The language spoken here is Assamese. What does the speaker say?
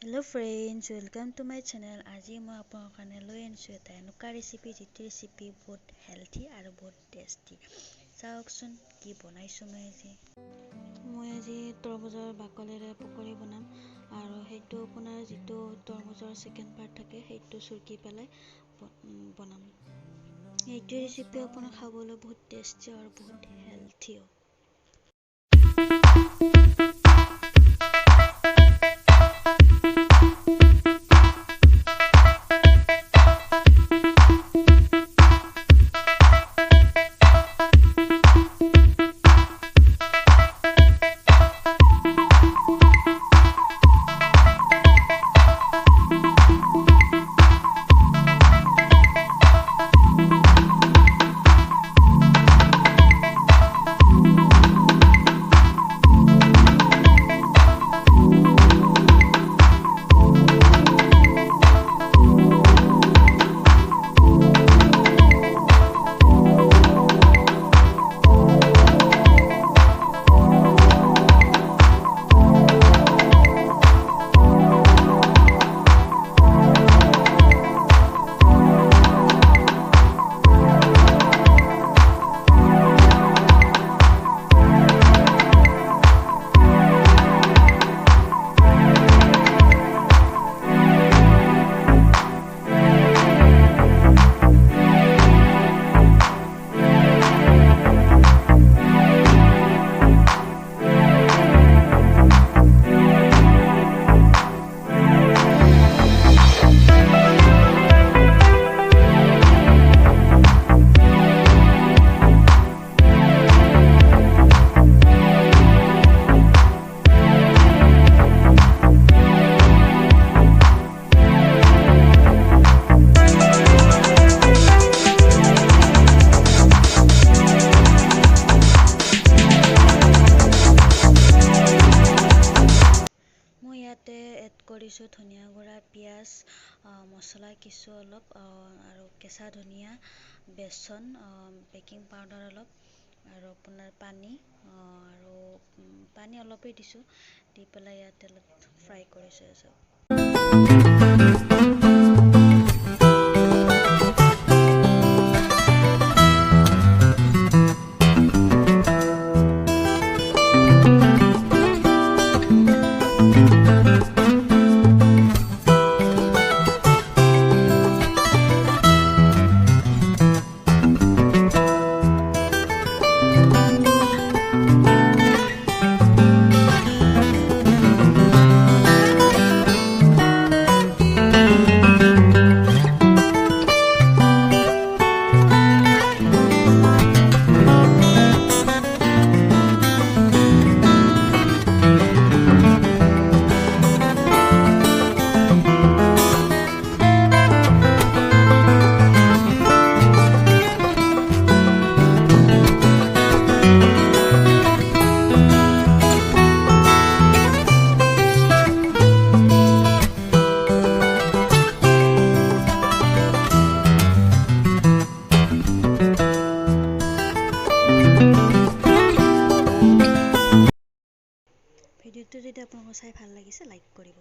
Hello friends, welcome to my channel. আজি মই আপোনাৰ কাৰণে লৈ আনিছোঁ এটা এনেকুৱা ৰেচিপি যিটো ৰেচিপি বহুত হেল্থি আৰু বহুত টেষ্টি। চাওকচোন কি বনাইছোঁ মই আজি তৰমুজৰ বাকলিৰে পকৰি বনাম আৰু সেইটো আপোনাৰ যিটো তৰমুজৰ ছেকেণ্ড পাৰ্ট থাকে সেইটো চুৰকি পেলাই বনাম। এইটো ৰেচিপি আপোনাৰ খাবলৈ বহুত টেষ্টি আৰু বহুত হেল্থিও। এড কৰিছোঁ ধনিয়া গুড়া, পিঁয়াজ, মছলা কিছু অলপ আৰু কেঁচা ধনিয়া, বেচন, বেকিং পাউডাৰ অলপ আৰু আপোনাৰ পানী অলপেই দিছোঁ, দি পেলাই ইয়াত তেলত ফ্ৰাই কৰিছোঁ। ভিডিঅ'টো যদি আপোনালোকৰ চাই ভাল লাগিছে লাইক কৰিব।